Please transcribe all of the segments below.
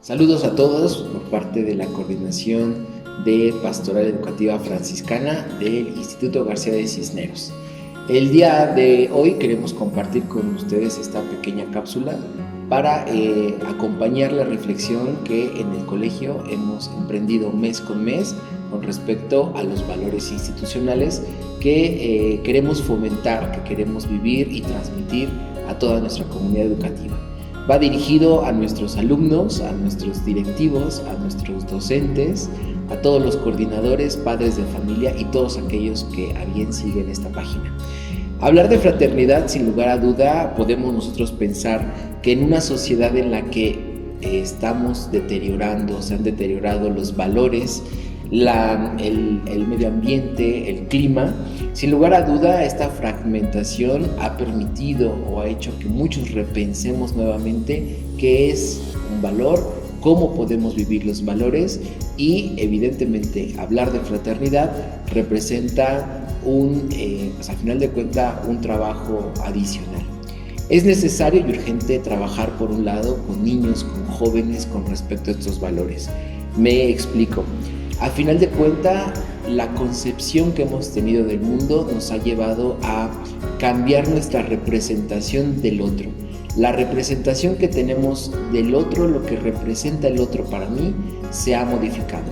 Saludos a todos por parte de la Coordinación de Pastoral Educativa Franciscana del Instituto García de Cisneros. El día de hoy queremos compartir con ustedes esta pequeña cápsula para acompañar la reflexión que en el colegio hemos emprendido mes con mes con respecto a los valores institucionales que queremos fomentar, que queremos vivir y transmitir a toda nuestra comunidad educativa. Va dirigido a nuestros alumnos, a nuestros directivos, a nuestros docentes, a todos los coordinadores, padres de familia y todos aquellos que a bien siguen esta página. Hablar de fraternidad, sin lugar a duda, podemos nosotros pensar que en una sociedad en la que estamos deteriorando, se han deteriorado los valores, el medio ambiente, el clima, sin lugar a duda esta fragmentación ha permitido o ha hecho que muchos repensemos nuevamente qué es un valor, cómo podemos vivir los valores y evidentemente hablar de fraternidad representa al final de cuentas un trabajo adicional. Es necesario y urgente trabajar por un lado con niños, con jóvenes con respecto a estos valores. Me explico. Al final de cuentas, la concepción que hemos tenido del mundo nos ha llevado a cambiar nuestra representación del otro. La representación que tenemos del otro, lo que representa el otro para mí, se ha modificado.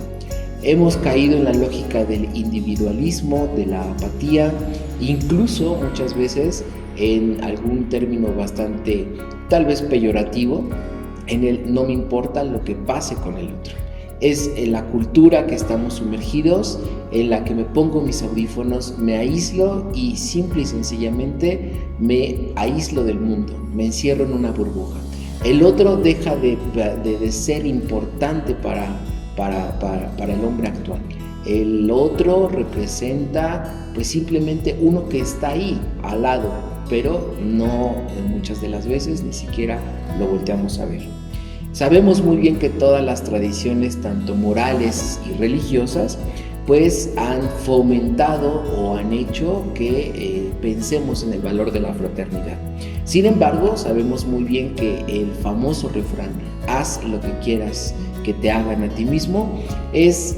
Hemos caído en la lógica del individualismo, de la apatía, incluso muchas veces en algún término bastante tal vez peyorativo, en el no me importa lo que pase con el otro. Es en la cultura que estamos sumergidos, en la que me pongo mis audífonos, me aíslo y simple y sencillamente me aíslo del mundo, me encierro en una burbuja. El otro deja de ser importante para el hombre actual. El otro representa pues simplemente uno que está ahí, al lado, pero no muchas de las veces ni siquiera lo volteamos a ver. Sabemos muy bien que todas las tradiciones, tanto morales y religiosas, pues han fomentado o han hecho que pensemos en el valor de la fraternidad. Sin embargo, sabemos muy bien que el famoso refrán, haz lo que quieras que te hagan a ti mismo, es,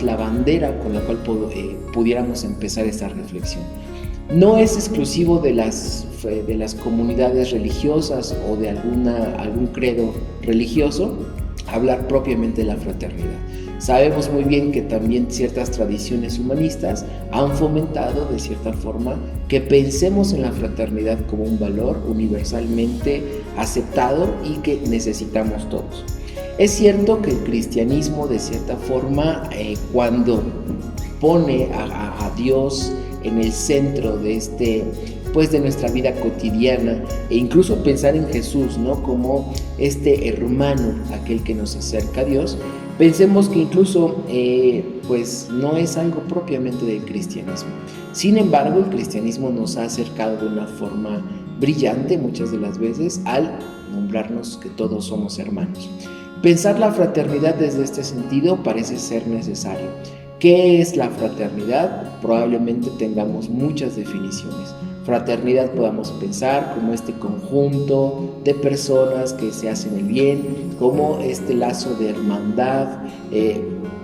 la bandera con la cual pudiéramos empezar esta reflexión. No es exclusivo de las comunidades religiosas o de algún credo religioso hablar propiamente de la fraternidad. Sabemos muy bien que también ciertas tradiciones humanistas han fomentado de cierta forma que pensemos en la fraternidad como un valor universalmente aceptado y que necesitamos todos. Es cierto que el cristianismo de cierta forma cuando pone a Dios en el centro de de nuestra vida cotidiana e incluso pensar en Jesús, ¿no? Como este hermano, aquel que nos acerca a Dios, pensemos que incluso no es algo propiamente del cristianismo. Sin embargo, el cristianismo nos ha acercado de una forma brillante muchas de las veces al nombrarnos que todos somos hermanos. Pensar la fraternidad desde este sentido parece ser necesario. ¿Qué es la fraternidad? Probablemente tengamos muchas definiciones. Fraternidad podamos pensar como este conjunto de personas que se hacen el bien, como este lazo de hermandad,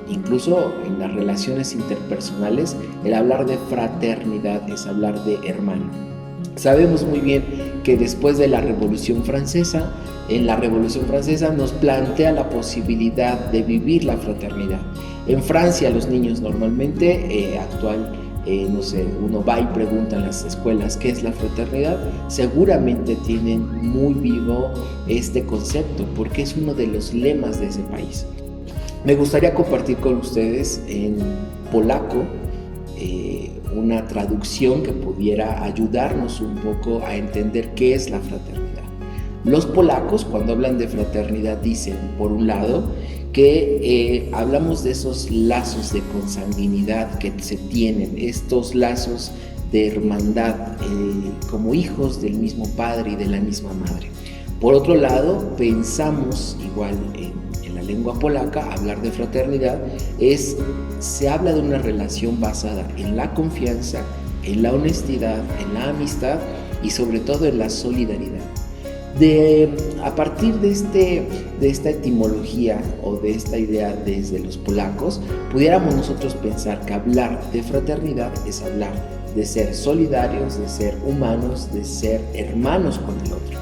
incluso en las relaciones interpersonales, el hablar de fraternidad es hablar de hermano. Sabemos muy bien que después de la Revolución Francesa, en la Revolución Francesa nos plantea la posibilidad de vivir la fraternidad. En Francia los niños normalmente, uno va y pregunta en las escuelas qué es la fraternidad, seguramente tienen muy vivo este concepto porque es uno de los lemas de ese país. Me gustaría compartir con ustedes en polaco una traducción que pudiera ayudarnos un poco a entender qué es la fraternidad. Los polacos, cuando hablan de fraternidad, dicen, por un lado, que hablamos de esos lazos de consanguinidad que se tienen, estos lazos de hermandad como hijos del mismo padre y de la misma madre. Por otro lado, pensamos igual en la lengua polaca, hablar de fraternidad se habla de una relación basada en la confianza, en la honestidad, en la amistad y sobre todo en la solidaridad. A partir de esta etimología o de esta idea desde los polacos, pudiéramos nosotros pensar que hablar de fraternidad es hablar de ser solidarios, de ser humanos, de ser hermanos con el otro.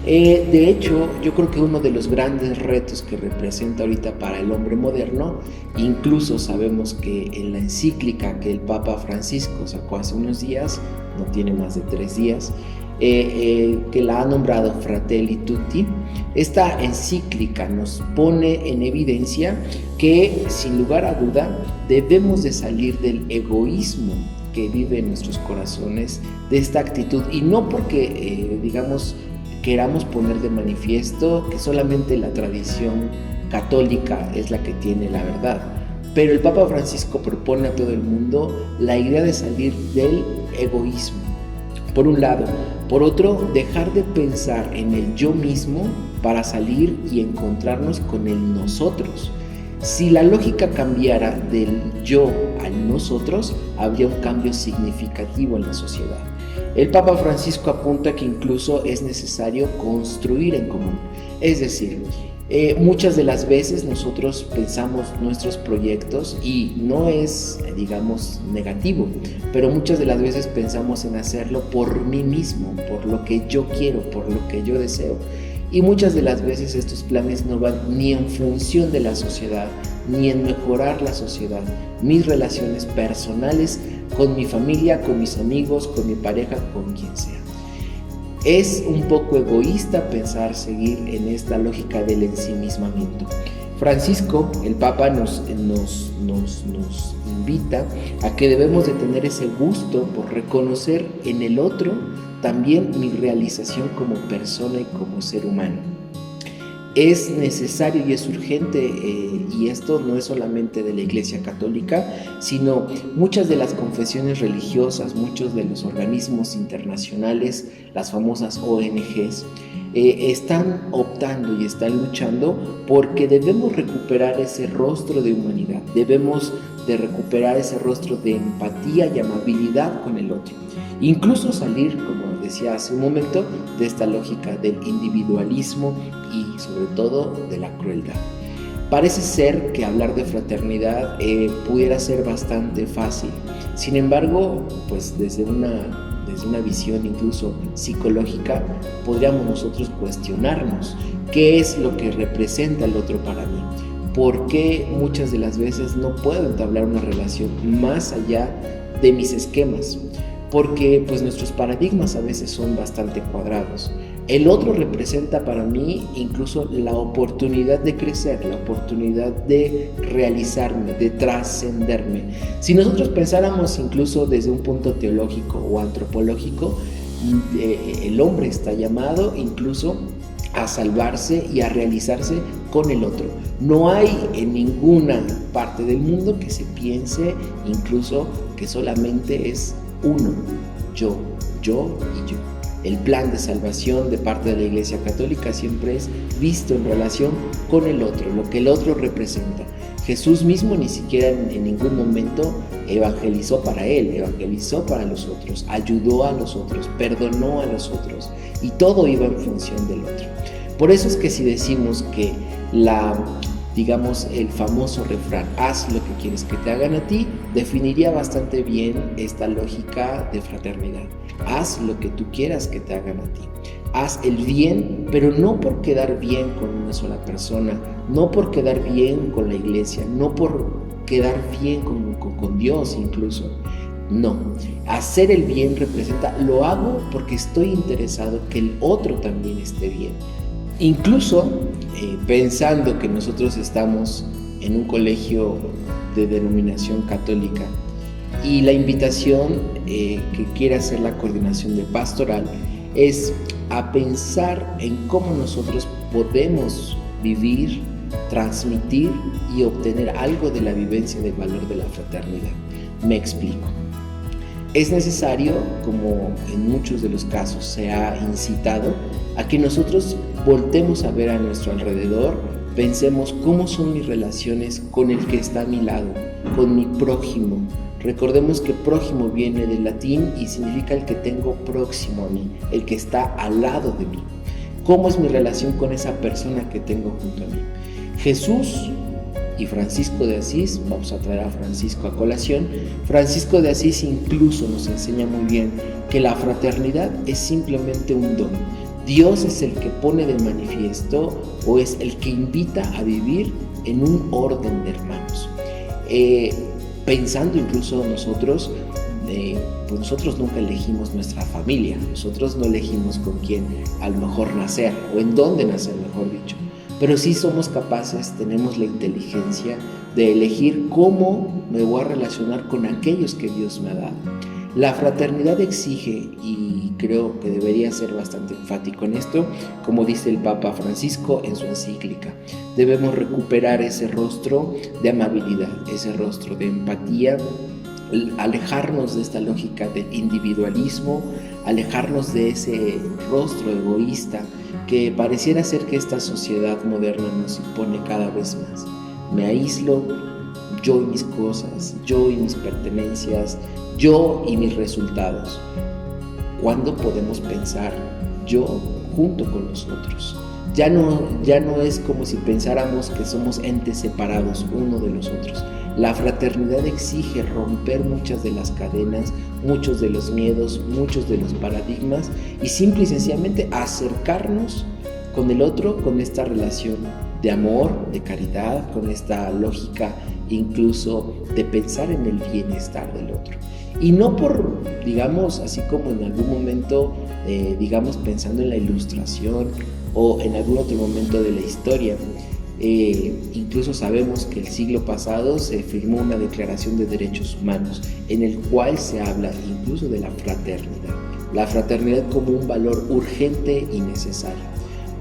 De hecho, yo creo que uno de los grandes retos que representa ahorita para el hombre moderno, incluso sabemos que en la encíclica que el Papa Francisco sacó hace unos días, no tiene más de 3 días, que la ha nombrado Fratelli Tutti, esta encíclica nos pone en evidencia que, sin lugar a duda, debemos de salir del egoísmo que vive en nuestros corazones, de esta actitud, y no porque, queramos poner de manifiesto que solamente la tradición católica es la que tiene la verdad, pero el Papa Francisco propone a todo el mundo la idea de salir del egoísmo, por un lado. Por otro, dejar de pensar en el yo mismo para salir y encontrarnos con el nosotros. Si la lógica cambiara del yo al nosotros, habría un cambio significativo en la sociedad. El Papa Francisco apunta que incluso es necesario construir en común. Es decir, muchas de las veces nosotros pensamos nuestros proyectos, y no es, negativo, pero muchas de las veces pensamos en hacerlo por mí mismo, por lo que yo quiero, por lo que yo deseo. Y muchas de las veces estos planes no van ni en función de la sociedad, ni en mejorar la sociedad, mis relaciones personales con mi familia, con mis amigos, con mi pareja, con quien sea. Es un poco egoísta pensar seguir en esta lógica del ensimismamiento. Francisco, el Papa, nos invita a que debemos de tener ese gusto por reconocer en el otro también mi realización como persona y como ser humano. Es necesario y es urgente, y esto no es solamente de la Iglesia Católica, sino muchas de las confesiones religiosas, muchos de los organismos internacionales, las famosas ONGs, están optando y están luchando porque debemos recuperar ese rostro de humanidad, debemos de recuperar ese rostro de empatía y amabilidad con el otro. Incluso salir, como decía hace un momento, de esta lógica del individualismo y sobre todo de la crueldad. Parece ser que hablar de fraternidad pudiera ser bastante fácil. Sin embargo, pues desde una visión incluso psicológica, podríamos nosotros cuestionarnos qué es lo que representa el otro para mí. ¿Por qué muchas de las veces no puedo entablar una relación más allá de mis esquemas? Porque pues nuestros paradigmas a veces son bastante cuadrados. El otro representa para mí incluso la oportunidad de crecer, la oportunidad de realizarme, de trascenderme. Si nosotros pensáramos incluso desde un punto teológico o antropológico, el hombre está llamado incluso a salvarse y a realizarse con el otro. No hay en ninguna parte del mundo que se piense incluso que solamente es uno, yo y yo. El plan de salvación de parte de la Iglesia Católica siempre es visto en relación con el otro, lo que el otro representa. Jesús mismo ni siquiera en ningún momento evangelizó para él, evangelizó para los otros, ayudó a los otros, perdonó a los otros, y todo iba en función del otro. Por eso es que si decimos que el famoso refrán, haz lo que quieres que te hagan a ti, definiría bastante bien esta lógica de fraternidad. Haz lo que tú quieras que te hagan a ti. Haz el bien, pero no por quedar bien con una sola persona, no por quedar bien con la iglesia, no por quedar bien con Dios incluso. No, hacer el bien representa, lo hago porque estoy interesado que el otro también esté bien. Incluso pensando que nosotros estamos en un colegio de denominación católica y la invitación que quiere hacer la coordinación de pastoral es a pensar en cómo nosotros podemos vivir, transmitir y obtener algo de la vivencia del valor de la fraternidad. Me explico. Es necesario, como en muchos de los casos se ha incitado, a que nosotros voltemos a ver a nuestro alrededor, pensemos cómo son mis relaciones con el que está a mi lado, con mi prójimo. Recordemos que prójimo viene del latín y significa el que tengo próximo a mí, el que está al lado de mí. ¿Cómo es mi relación con esa persona que tengo junto a mí? Jesús y Francisco de Asís, vamos a traer a Francisco a colación, Francisco de Asís incluso nos enseña muy bien que la fraternidad es simplemente un don. Dios es el que pone de manifiesto o es el que invita a vivir en un orden de hermanos. Pensando incluso nosotros, pues nosotros nunca elegimos nuestra familia, nosotros no elegimos con quién a lo mejor nacer o en dónde nacer, mejor dicho. Pero sí somos capaces, tenemos la inteligencia de elegir cómo me voy a relacionar con aquellos que Dios me ha dado. La fraternidad exige, y creo que debería ser bastante enfático en esto, como dice el Papa Francisco en su encíclica, debemos recuperar ese rostro de amabilidad, ese rostro de empatía, alejarnos de esta lógica del individualismo, alejarnos de ese rostro egoísta que pareciera ser que esta sociedad moderna nos impone cada vez más. Me aíslo, yo y mis cosas, yo y mis pertenencias, yo y mis resultados. ¿Cuándo podemos pensar yo junto con los otros? Ya no es como si pensáramos que somos entes separados uno de los otros. La fraternidad exige romper muchas de las cadenas, muchos de los miedos, muchos de los paradigmas y simple y sencillamente acercarnos con el otro, con esta relación de amor, de caridad, con esta lógica incluso de pensar en el bienestar del otro. Y no por, digamos, así como en algún momento, pensando en la Ilustración o en algún otro momento de la historia. Incluso sabemos que el siglo pasado se firmó una Declaración de Derechos Humanos en el cual se habla incluso de la fraternidad como un valor urgente y necesario.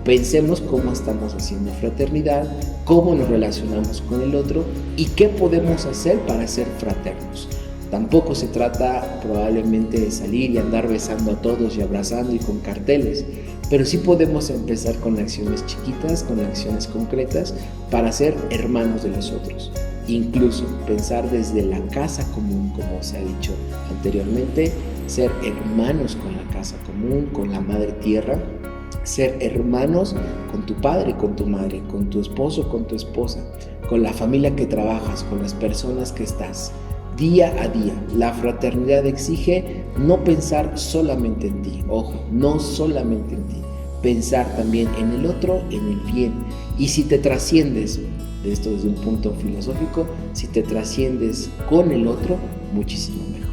Pensemos cómo estamos haciendo fraternidad, cómo nos relacionamos con el otro y qué podemos hacer para ser fraternos. Tampoco se trata probablemente de salir y andar besando a todos y abrazando y con carteles, pero sí podemos empezar con acciones chiquitas, con acciones concretas para ser hermanos de los otros. Incluso pensar desde la casa común, como se ha dicho anteriormente, ser hermanos con la casa común, con la madre tierra, ser hermanos con tu padre, con tu madre, con tu esposo, con tu esposa, con la familia que trabajas, con las personas que estás. Día a día, la fraternidad exige no pensar solamente en ti, ojo, no solamente en ti, pensar también en el otro, en el bien. Y si te trasciendes, de esto desde un punto filosófico, si te trasciendes con el otro, muchísimo mejor.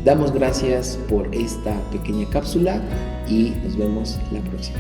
Damos gracias por esta pequeña cápsula y nos vemos la próxima.